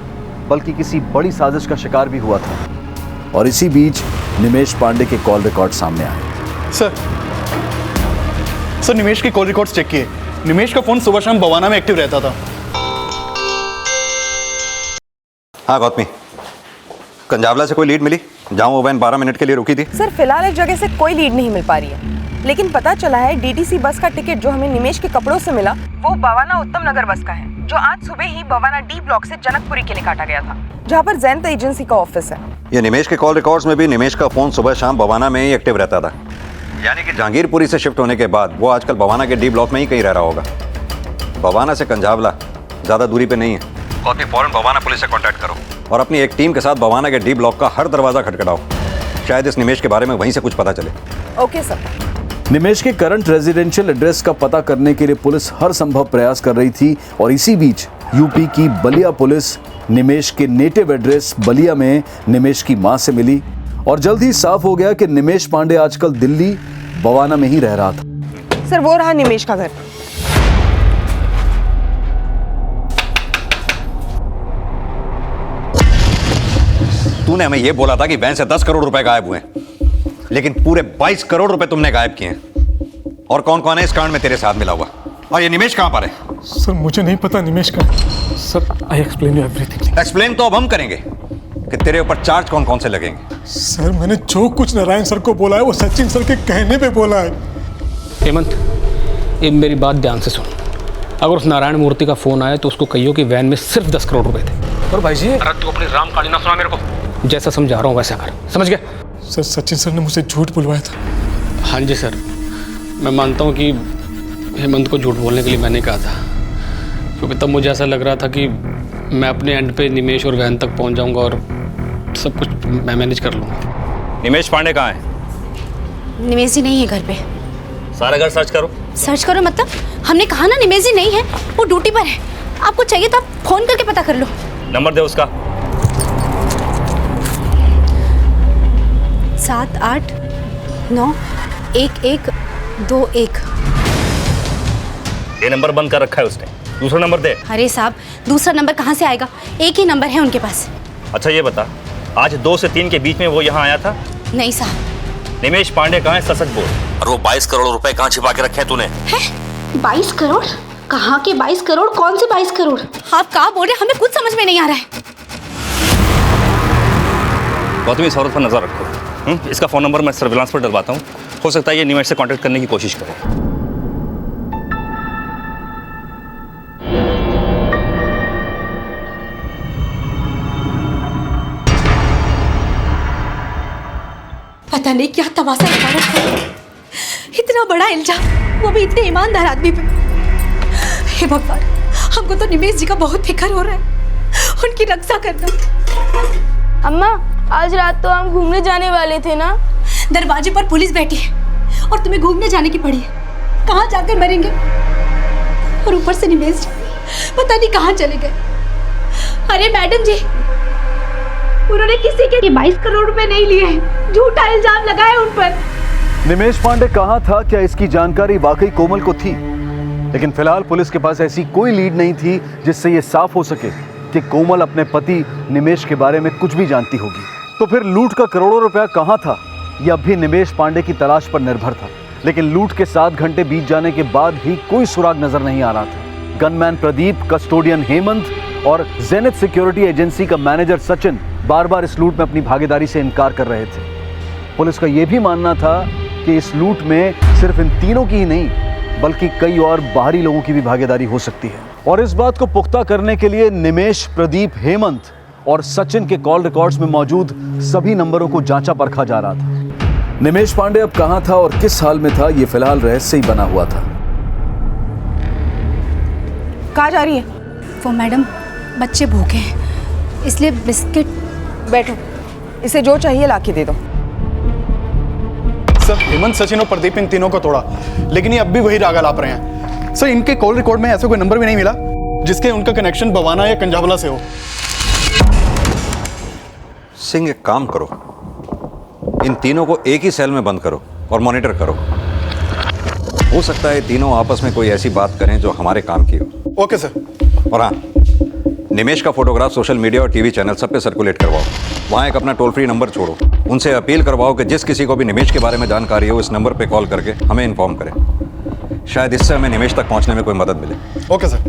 Speaker 1: बल्कि किसी बड़ी साजिश का शिकार भी हुआ था? और इसी बीच निमेश पांडे के कॉल रिकॉर्ड सामने आए।
Speaker 17: सर निमेश के कॉल रिकॉर्ड्स चेक किए। निमेश का फोन सुबह शाम बवाना में एक्टिव रहता था।
Speaker 13: हाँ गौतमी, कंजावला से कोई लीड मिली जहां वो वैन 12 मिनट के लिए रुकी थी?
Speaker 14: सर फिलहाल इस जगह से कोई लीड नहीं मिल पा रही है, लेकिन पता चला है डीटीसी बस का टिकट जो हमें निमेश के कपड़ों से मिला वो बवाना उत्तम नगर बस का है, जो आज सुबह ही बवाना डी ब्लॉक से जनकपुरी के लिए काटा गया था, जहाँ पर जेनिथ एजेंसी का ऑफिस है।
Speaker 13: ये निमेश के कॉल रिकॉर्ड्स में भी निमेश का फोन सुबह शाम बवाना में ही एक्टिव रहता था, यानी कि जहांगीरपुरी से शिफ्ट होने के बाद वो आजकल बवाना के डी ब्लॉक में ही कहीं रह रहा होगा। बवाना से कंजावला ज्यादा दूरी पे नहीं है। गौतमी फौरन बवाना पुलिस से कांटेक्ट करो और अपनी एक टीम के साथ बवाना के डी ब्लॉक का हर दरवाजा खटखटाओ, शायद इस निमेश के बारे में वहीं से कुछ पता चले।
Speaker 14: Okay sir.
Speaker 1: निमेश के करंट रेजिडेंशियल एड्रेस का पता करने के लिए पुलिस हर संभव प्रयास कर रही थी और इसी बीच यूपी की बलिया पुलिस निमेश के नेटिव एड्रेस बलिया में निमेश की मां से मिली और जल्द ही साफ हो गया कि निमेश पांडे आजकल दिल्ली बवाना में ही रह रहा था।
Speaker 14: सर वो रहा निमेश का घर।
Speaker 13: तूने हमें यह बोला था कि वैन से 10 करोड़ रुपए गायब हुए, लेकिन पूरे 22 करोड़ रुपए तुमने गायब किए हैं। और कौन कौन है इस कांड में तेरे साथ मिला हुआ? और ये निमेश कहां पर है?
Speaker 8: सर मुझे नहीं पता निमेश का। Sir I explain you everything.
Speaker 13: Explain तो अब हम करेंगे कि तेरे ऊपर चार्ज कौन कौन से लगेंगे।
Speaker 8: सर मैंने जो कुछ नारायण सर को बोला है वो सचिन सर के कहने पे बोला है।
Speaker 16: हेमंत, ये मेरी बात ध्यान से सुन। अगर उस नारायण मूर्ति का फोन आया तो उसको कहियो कि वैन में सिर्फ 10 करोड़ रुपए थे।
Speaker 17: और भाई जी,
Speaker 16: अरे तू अपनी रामकाली ना सुना मेरे को, जैसा समझा रहा हूँ वैसा कर, समझ गया?
Speaker 8: सर सचिन सर ने मुझे झूठ बुलवाया था।
Speaker 16: हाँ जी सर, मैं मानता हूँ कि हेमंत को झूठ बोलने के लिए मैंने कहा था, क्योंकि तब मुझे ऐसा लग रहा था कि मैं अपने एंड पे निमेश और वैन तक पहुँच जाऊँगा और सब कुछ मैं मैनेज कर लूँगा।
Speaker 11: निमेश पांडे कहाँ है?
Speaker 4: निमेश जी नहीं है घर पे।
Speaker 11: सारा घर सर्च करो।
Speaker 4: सर्च करो मतलब? हमने कहा ना निमेश जी नहीं है, वो ड्यूटी पर है। आपको चाहिए तो आप फोन करके पता कर लो।
Speaker 11: नंबर दे उसका।
Speaker 4: 789121
Speaker 11: ये नंबर बंद कर रखा है उसने। दूसरा नंबर दे।
Speaker 4: अरे साहब, दूसरा नंबर कहाँ से आएगा? एक ही नंबर है उनके पास।
Speaker 11: अच्छा ये बता, आज 2 से 3 के बीच में वो यहाँ आया था?
Speaker 4: नहीं साहब।
Speaker 11: निमेश पांडे कहाँ है, सच बोल। और वो 22 करोड़ रुपए कहाँ छिपा के रखे हैं तूने?
Speaker 4: 22 करोड़? कहाँ के 22 करोड़? कौन से 22 करोड़? आप कहाँ बोल रहे? हमें कुछ समझ में नहीं आ रहा है।
Speaker 11: गौतमी, इस औरत पर नजर रखो। इसका फोन नंबर मैं सर्विलांस पर डलवाता हूँ, हो सकता है ये निमेश से कांटेक्ट करने की कोशिश करे।
Speaker 4: पता नहीं क्या तमाशा लगा रखा है। इतना बड़ा इल्जाम, वो भी इतने ईमानदार आदमी पे। हे भगवान, हमको तो निमेश जी का बहुत फिक्र हो रहा है। उनकी रक्षा करना।
Speaker 5: अम्मा, आज रात तो हम घूमने जाने वाले थे ना?
Speaker 4: दरवाजे पर पुलिस बैठी है और तुम्हें घूमने जाने की पड़ी है। कहाँ जाकर मरेंगे? और ऊपर से निमेश जी, पता नहीं कहाँ चले गए। अरे मैडम जी, उन्होंने किसी के 22 करोड़ रुपए नहीं लिए हैं, झूठा इल्जाम लगाया उन पर।
Speaker 1: निमेश पांडे कहाँ था, क्या इसकी जानकारी वाकई कोमल को थी? लेकिन फिलहाल पुलिस के पास ऐसी कोई लीड नहीं थी जिससे ये साफ हो सके कि कोमल अपने पति निमेश के बारे में कुछ भी जानती होगी। तो फिर लूट का करोड़ों रुपया कहाँ था, यह अब भी निमेश पांडे की तलाश पर निर्भर था। लेकिन लूट के 7 घंटे बीत जाने के बाद भी कोई सुराग नजर नहीं आ रहा था। गनमैन प्रदीप, कस्टोडियन हेमंत और जेनिथ सिक्योरिटी एजेंसी का मैनेजर सचिन बार बार इस लूट में अपनी भागीदारी से इनकार कर रहे थे। पुलिस का यह भी मानना था कि इस लूट में सिर्फ इन तीनों की ही नहीं बल्कि कई और बाहरी लोगों की भी भागीदारी हो सकती है। और इस बात को पुख्ता करने के लिए निमेश, प्रदीप, हेमंत और सचिन के कॉल रिकॉर्ड्स में मौजूद सभी नंबरों को जांचा परखा जा रहा था। निमेश पांडे अब कहां था और किस हाल में था, यह फिलहाल रहस्य ही बना हुआ था।
Speaker 14: कहाँ जा रही है?
Speaker 4: वो मैडम, बच्चे भूखे हैं इसलिए बिस्किट।
Speaker 14: बैठो, इसे जो चाहिए लाके दे दो।
Speaker 17: सर, हेमंत, सचिन और प्रदीप इन तीनों को तोड़ा, लेकिन ये अब भी वही राग आलाप रहे हैं। सर, इनके कॉल रिकॉर्ड में ऐसा कोई नंबर भी नहीं मिला जिसके उनका कनेक्शन बवाना या कंजावला से हो।
Speaker 13: सिंह, एक काम करो, इन तीनों को एक ही सेल में बंद करो और मॉनिटर करो। हो सकता है तीनों आपस में कोई ऐसी बात करें जो हमारे काम की हो।
Speaker 17: Okay sir.
Speaker 13: और हाँ, निमेश का फोटोग्राफ सोशल मीडिया और टीवी चैनल सब पे सर्कुलेट करवाओ। वहाँ एक अपना टोल फ्री नंबर छोड़ो, उनसे अपील करवाओ कि जिस किसी को भी निमेश के बारे में जानकारी हो इस नंबर पे कॉल करके हमें इन्फॉर्म करें। शायद इससे हमें निमेश तक पहुँचने में कोई मदद मिले।
Speaker 17: Okay sir.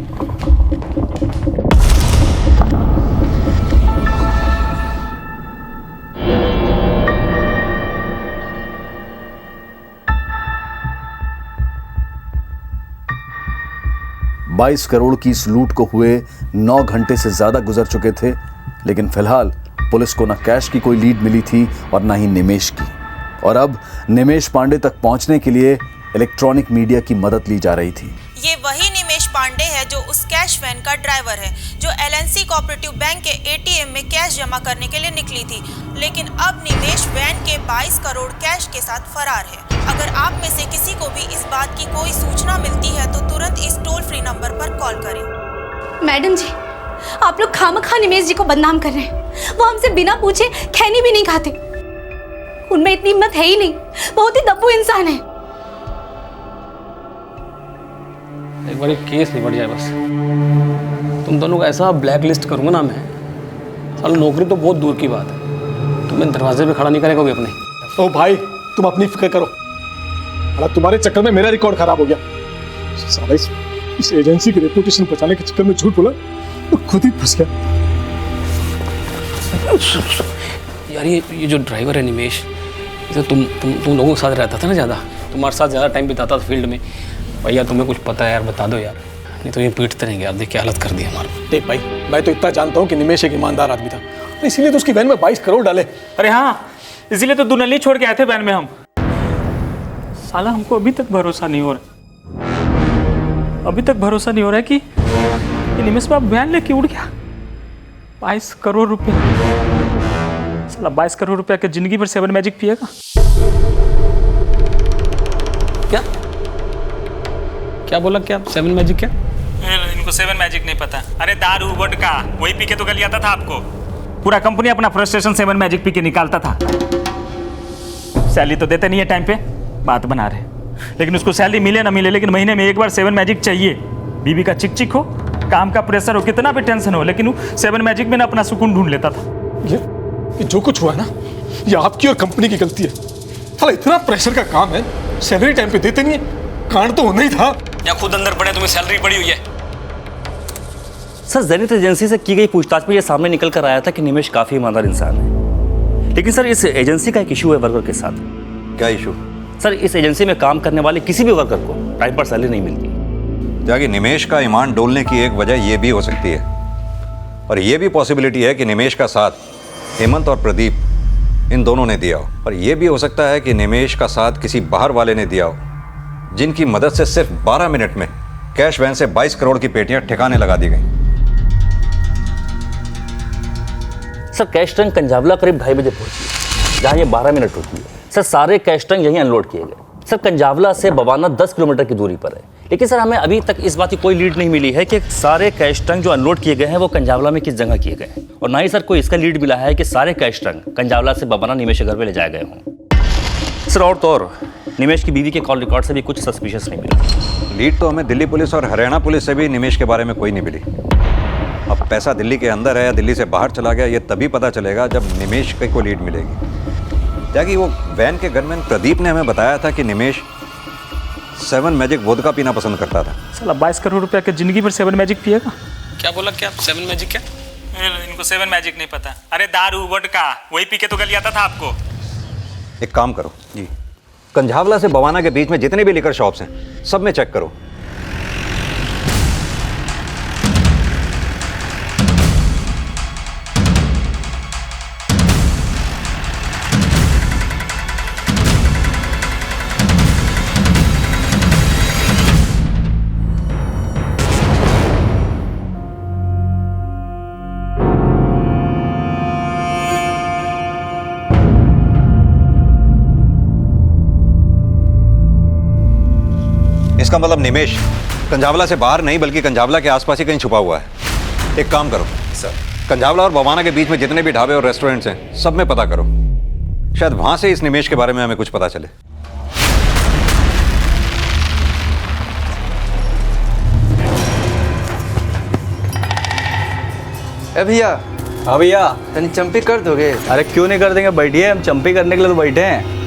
Speaker 1: बाईस करोड़ की इस लूट को हुए 9 घंटे से ज्यादा गुजर चुके थे, लेकिन फिलहाल पुलिस को न कैश की कोई लीड मिली थी और न ही निमेश की। और अब निमेश पांडे तक पहुंचने के लिए इलेक्ट्रॉनिक मीडिया की मदद ली जा रही थी।
Speaker 18: ये वही निमेश पांडे है जो उस कैश वैन का ड्राइवर है जो एलएनसी कोऑपरेटिव बैंक के एटीएम में कैश जमा करने के लिए निकली थी। लेकिन अब निमेश वैन के 22 करोड़ कैश के साथ फरार है। अगर आप में से किसी को भी इस बात की कोई सूचना मिलती है तो तुरंत इस टोल फ्री नंबर पर कॉल करें।
Speaker 4: मैडम जी, आप लोग खामखा निमेश जी को बदनाम कर रहे हैं। वो हमसे बिना पूछे खैनी भी नहीं खाते। उनमें इतनी हिम्मत है ही नहीं, बहुत ही दब्बू इंसान है।
Speaker 16: एक बार केस निपट जाए बस। तुम दोनों को ऐसा ब्लैक लिस्ट करूँगा ना मैं, साला नौकरी तो बहुत दूर की बात है। तुम्हें दरवाजे पे खड़ा नहीं करेगा कोई अपने।
Speaker 17: ओ भाई, तुम अपनी फिक्र करो। अरे तुम्हारे चक्कर में मेरा रिकॉर्ड खराब हो गया। साला इस एजेंसी की रेपुटेशन बचाने के चक्कर में झूठ बोला तो खुद ही फंस गया।
Speaker 16: यार ये जो ड्राइवर है निमेश, इसे तुम लोगों के साथ रहता था ना ज़्यादा, तुम्हारे साथ ज़्यादा टाइम बिताता था फील्ड में। भैया तुम्हें कुछ पता है यार, बता दो यार, नहीं तो ये पीटते रहेंगे यार। देख क्या हालत कर दी हमारा।
Speaker 17: देख भाई, मैं तो इतना जानता हूँ कि निमेश एक ईमानदार आदमी था, इसीलिए तो उसकी वैन में 22 करोड़ डाले।
Speaker 12: अरे हाँ, इसीलिए तो दुनली छोड़ के आए थे वैन में हम। साला हमको अभी तक भरोसा नहीं हो रहा, अभी तक भरोसा नहीं हो रहा है कि निमेश बाब वैन लेके उड़ गया। 22 करोड़ रुपए, साला 22 करोड़ रुपया के जिंदगी भर 7 मैजिक पिएगा
Speaker 16: क्या? क्या बोला? क्या 7 मैजिक? क्या
Speaker 12: इनको 7 मैजिक नहीं पता? अरे दारू वोडका वही पी के तो गली आता था आपको। पूरा कंपनी अपना फ्रस्ट्रेशन 7 मैजिक पी के निकालता था। सैलरी तो देते नहीं है टाइम पे, बात बना रहे। लेकिन उसको सैलरी मिले ना मिले, लेकिन महीने में एक बार 7 मैजिक चाहिए। बीवी का चिक चिक हो, काम का प्रेशर हो, कितना भी टेंशन हो, लेकिन वो 7 मैजिक में ना अपना सुकून ढूंढ लेता था।
Speaker 17: ये जो कुछ हुआ है ना, ये आपकी और कंपनी की गलती है। साला इतना प्रेशर का काम है, सैलरी टाइम पे देते नहीं है। कांड तो होना ही था।
Speaker 16: या खुद अंदर पड़े, तुम्हें सैलरी पड़ी हुई है।
Speaker 11: सर, जेनिथ एजेंसी से की गई पूछताछ में यह सामने निकल कर आया था कि निमेश काफी ईमानदार इंसान है। लेकिन सर, इस एजेंसी का एक इशू है वर्कर के साथ।
Speaker 13: क्या इशू?
Speaker 11: सर, इस एजेंसी में काम करने वाले किसी भी वर्कर को टाइम पर सैलरी नहीं मिलती।
Speaker 13: ताकि निमेश का ईमान डोलने की एक वजह यह भी हो सकती है, और यह भी पॉसिबिलिटी है कि निमेश का साथ हेमंत और प्रदीप इन दोनों ने दिया हो। और यह भी हो सकता है कि निमेश का साथ किसी बाहर वाले ने दिया हो, जिनकी मदद से सिर्फ 12 मिनट में कैश वैन से 22 करोड़ की पेटियां ठिकाने लगा दी गई।
Speaker 11: सर, कैश टैंक कंजावला करीब 2:30 बजे पहुंची, जहां ये 12 मिनट रुकी है। सर, सारे कैश टैंक यहीं अनलोड किए गए। सर, कंजावला से बवाना 10 किलोमीटर की दूरी पर है, लेकिन सर हमें अभी तक इस बात की कोई लीड नहीं मिली है कि सारे कैश ट्रंक जो अनलोड किए गए हैं वो कंजावला में किस जगह किए गए हैं, और ना ही सर कोई इसका लीड मिला है कि सारे कैश ट्रंक कंजावला से बवाना निमेश के घर पे ले जाए गए हों। सर और तो और निमेश की बीवी के कॉल रिकॉर्ड से भी कुछ सस्पिशियस नहीं मिला।
Speaker 13: लीड तो हमें दिल्ली पुलिस और हरियाणा पुलिस से भी निमेश के बारे में कोई नहीं मिली। अब पैसा दिल्ली के अंदर है या दिल्ली से बाहर चला गया, ये तभी पता चलेगा जब निमेश की कोई लीड मिलेगी। क्या कि वो वैन के गनमैन प्रदीप ने हमें बताया था कि निमेश 7 मैजिक वोदका पीना पसंद करता था।
Speaker 12: साला 22 करोड़ रुपया के जिंदगी भर 7 मैजिक पिएगा?
Speaker 16: क्या बोला? क्या 7 मैजिक? क्या
Speaker 12: इनको 7 मैजिक नहीं पता। अरे दारू वोडका वही पी के तो गलियाता था आपको।
Speaker 13: एक काम करो जी, कंझावला से बवाना के बीच में जितने भी लिकर शॉप्स हैं सब में चेक करो। इसका मतलब निमेश कंझावला से बाहर नहीं बल्कि कंझावला के आसपास ही कहीं छुपा हुआ है। एक काम करो सर, कंझावला और बवाना के बीच में जितने भी ढाबे और रेस्टोरेंट्स हैं सब में पता करो, शायद वहां से इस निमेश के बारे में हमें कुछ पता चले।
Speaker 3: ए भैया।
Speaker 1: हाँ भैया।
Speaker 3: तनी चंपी कर दोगे?
Speaker 1: अरे क्यों नहीं कर देंगे, बैठिए, हम चंपी करने के लिए तो बैठे हैं।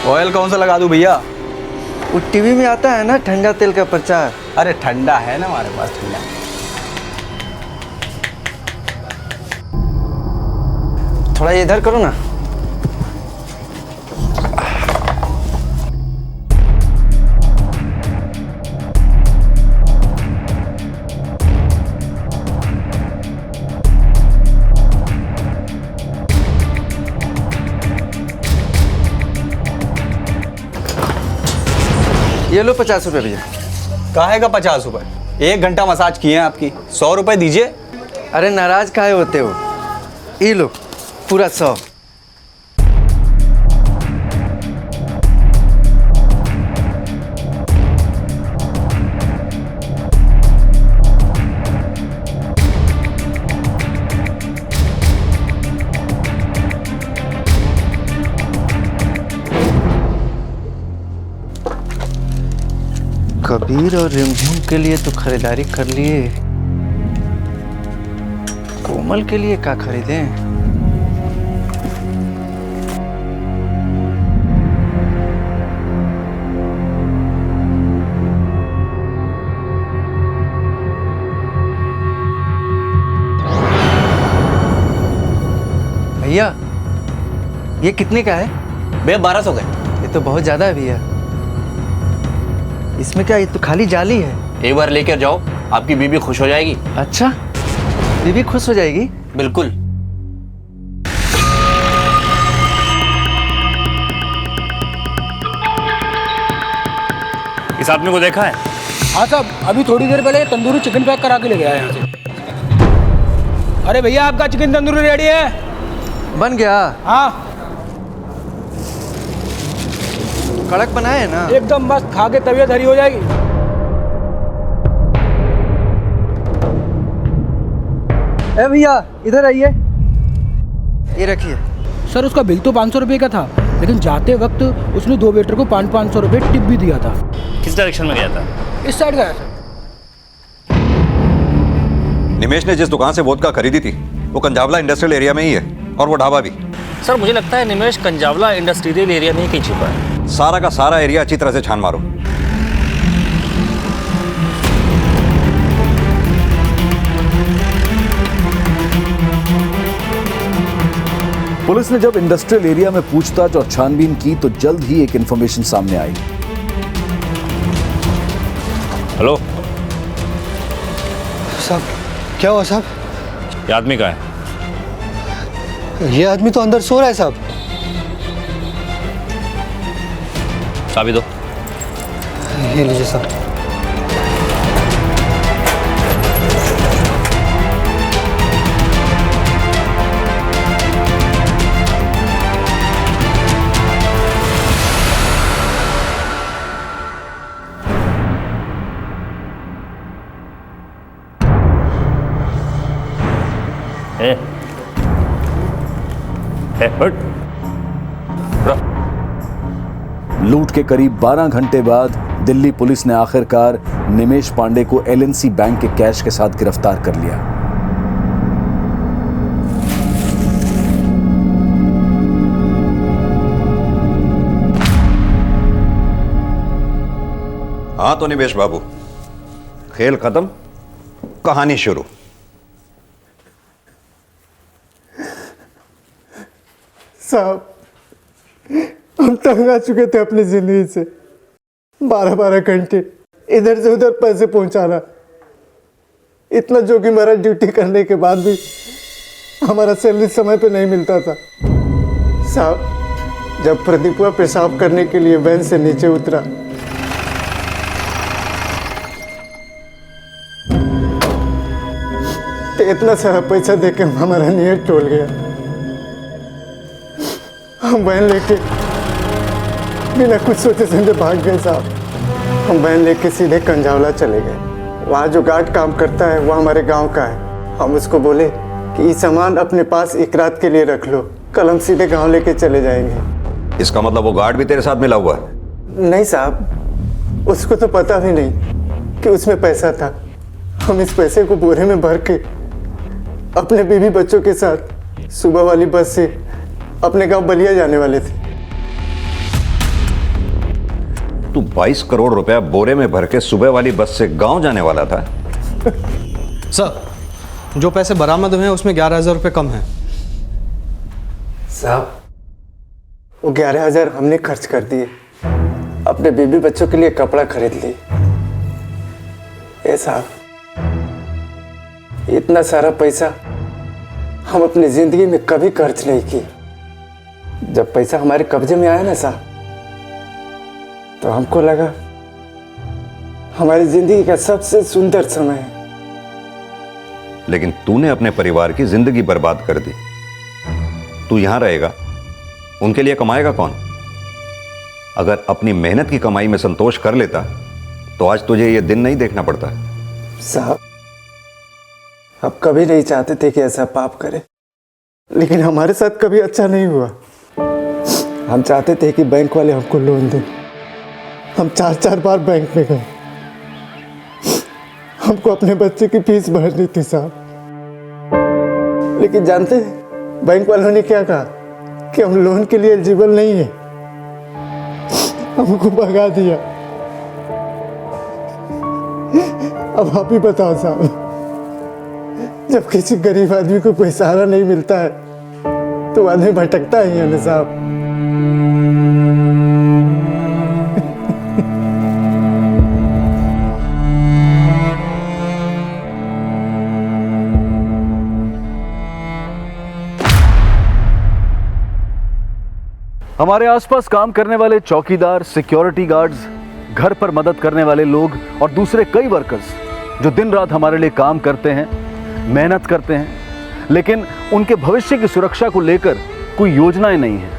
Speaker 1: ऑयल कौन सा लगा दूं भैया?
Speaker 3: वो टीवी में आता है ना ठंडा तेल का प्रचार।
Speaker 1: अरे ठंडा है ना हमारे पास, ठंडा।
Speaker 3: थोड़ा इधर करो ना। ये लो 50 रुपये भैया।
Speaker 1: काहे का 50 रुपये? 1 घंटा मसाज किए हैं आपकी, 100 रुपये दीजिए।
Speaker 3: अरे नाराज काहे होते हो? ये लो पूरा 100। कबीर और रिमझिम के लिए तो खरीदारी कर लिए, कोमल के लिए क्या खरीदें? भैया ये कितने का है?
Speaker 1: भैया 1200 का।
Speaker 3: ये तो बहुत ज्यादा है भैया। इसमें क्या, ये तो खाली जाली है।
Speaker 11: एक बार लेकर जाओ, आपकी बीबी खुश हो जाएगी।
Speaker 3: अच्छा, बीबी खुश हो जाएगी?
Speaker 11: बिल्कुल। इस आदमी को देखा है?
Speaker 19: हाँ साहब, अभी थोड़ी देर पहले तंदूरी चिकन पैक करा के ले गया यहाँ से। अरे भैया आपका चिकन तंदूरी रेडी है?
Speaker 3: बन गया?
Speaker 19: हाँ
Speaker 3: कड़क बनाए है ना?
Speaker 19: एकदम मस्त, खा के तबीयत हरी हो जाएगी।
Speaker 3: ए भैया इधर आइए, ये रखिए।
Speaker 19: सर उसका बिल तो 500 रुपये का था, लेकिन जाते वक्त उसने 2 वेटर को 500 रुपये टिप भी दिया था।
Speaker 11: किस डायरेक्शन में गया था?
Speaker 19: इस साइड गया सर।
Speaker 13: निमेश ने जिस दुकान से वोदका खरीदी थी वो कंझावला इंडस्ट्रियल एरिया में ही है, और वो ढाबा भी।
Speaker 11: सर मुझे लगता है निमेश कंझावला इंडस्ट्रियल एरिया में ही कहीं छिपा है।
Speaker 13: सारा का सारा एरिया अच्छी तरह से छान मारो।
Speaker 1: पुलिस ने जब इंडस्ट्रियल एरिया में पूछताछ और छानबीन की तो जल्द ही एक इंफॉर्मेशन सामने आई।
Speaker 11: हेलो
Speaker 20: साहब, क्या हुआ साहब?
Speaker 11: ये आदमी का है?
Speaker 20: ये आदमी तो अंदर सो रहा है साहब।
Speaker 11: चाबी दो।
Speaker 20: ये लीजिए साहब।
Speaker 1: लूट के करीब 12 घंटे बाद दिल्ली पुलिस ने आखिरकार निमेश पांडे को एलएनसी बैंक के कैश के साथ गिरफ्तार कर लिया।
Speaker 13: हाँ तो निमेश बाबू, खेल खत्म, कहानी शुरू।
Speaker 20: साहब, हम तंग आ चुके थे अपनी जिंदगी से। 12-12 घंटे इधर से उधर पैसे पहुंचाना, इतना जोखिम भरा ड्यूटी करने के बाद भी हमारा सैलरी समय पे नहीं मिलता था। साहब, जब प्रदीपवा पेशाब करने के लिए वैन से नीचे उतरा तो इतना सारा पैसा देके हमारा नीयत टूट गया। हम वैन लेके बिना कुछ सोचे समझे भाग गए साहब। हम वैन लेके सीधे कंजावला चले गए। वहाँ जो गार्ड काम करता है वो हमारे गांव का है। हम उसको बोले कि ये सामान अपने पास एक रात के लिए रख लो, कल हम सीधे गांव लेके चले जाएंगे।
Speaker 13: इसका मतलब वो गार्ड भी तेरे साथ मिला हुआ है?
Speaker 20: नहीं साहब, उसको तो पता भी नहीं कि उसमें पैसा था। हम इस पैसे को बोरे में भर के अपने बीवी बच्चों के साथ सुबह वाली बस से अपने गांव बलिया जाने वाले थे।
Speaker 13: तू 22 करोड़ रुपया बोरे में भर के सुबह वाली बस से गांव जाने वाला था?
Speaker 20: सर, जो पैसे बरामद हुए हैं उसमें 11,000 रुपये कम है। साहब, वो 11,000 हमने खर्च कर दिए, अपने बीबी बच्चों के लिए कपड़ा खरीद लिए। साहब, इतना सारा पैसा हम अपनी जिंदगी में कभी खर्च नहीं किए। जब पैसा हमारे कब्जे में आया ना साहब, तो हमको लगा हमारी जिंदगी का सबसे सुंदर समय है।
Speaker 13: लेकिन तूने अपने परिवार की जिंदगी बर्बाद कर दी। तू यहां रहेगा, उनके लिए कमाएगा कौन? अगर अपनी मेहनत की कमाई में संतोष कर लेता तो आज तुझे ये दिन नहीं देखना पड़ता।
Speaker 20: साहब, आप कभी नहीं चाहते थे कि ऐसा पाप करे, लेकिन हमारे साथ कभी अच्छा नहीं हुआ। हम चाहते थे कि बैंक वाले हमको लोन दें। हम 4-4 बार बैंक में गए। हमको अपने बच्चे की फीस भरनी थी साहब, लेकिन जानते हैं बैंक वालों ने क्या कहा कि हम लोन के लिए एलिजिबल नहीं है। हमको भगा दिया। अब आप ही बताओ साहब, जब किसी गरीब आदमी को कोई सहारा नहीं मिलता है तो आदमी भटकता ही है ना साहब।
Speaker 1: हमारे आसपास काम करने वाले चौकीदार, सिक्योरिटी गार्ड्स, घर पर मदद करने वाले लोग और दूसरे कई वर्कर्स जो दिन रात हमारे लिए काम करते हैं, मेहनत करते हैं, लेकिन उनके भविष्य की सुरक्षा को लेकर कोई योजनाएं नहीं है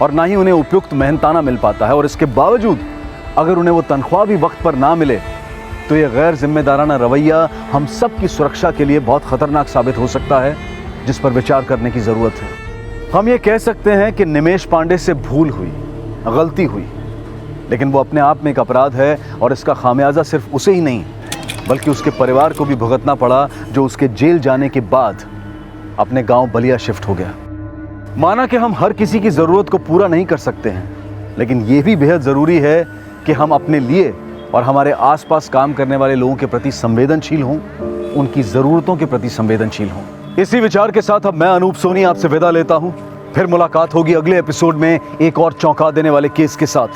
Speaker 1: और ना ही उन्हें उपयुक्त मेहनताना मिल पाता है। और इसके बावजूद अगर उन्हें वो तनख्वाह भी वक्त पर ना मिले तो यह गैर जिम्मेदाराना रवैया हम सब की सुरक्षा के लिए बहुत खतरनाक साबित हो सकता है, जिस पर विचार करने की जरूरत है। हम ये कह सकते हैं कि निमेश पांडे से भूल हुई, गलती हुई, लेकिन वो अपने आप में एक अपराध है और इसका खामियाजा सिर्फ उसे ही नहीं बल्कि उसके परिवार को भी भुगतना पड़ा, जो उसके जेल जाने के बाद अपने गांव बलिया शिफ्ट हो गया। माना कि हम हर किसी की ज़रूरत को पूरा नहीं कर सकते हैं, लेकिन ये भी बेहद ज़रूरी है कि हम अपने लिए और हमारे आसपास काम करने वाले लोगों के प्रति संवेदनशील हों, उनकी ज़रूरतों के प्रति संवेदनशील हों। इसी विचार के साथ अब मैं अनूप सोनी आपसे विदा लेता हूं। फिर मुलाकात होगी अगले एपिसोड में एक और चौंका देने वाले केस के साथ।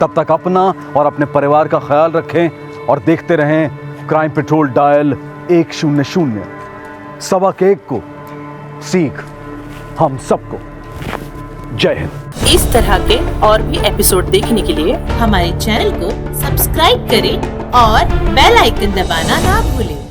Speaker 1: तब तक अपना और अपने परिवार का ख्याल रखें और देखते रहें क्राइम पेट्रोल डायल 100 1 को सीख हम सबको। जय हिंद।
Speaker 18: इस तरह के और भी एपिसोड देखने के लिए हमारे चैनल को सब्सक्राइब करें और बेल आइकन दबाना ना भूलें।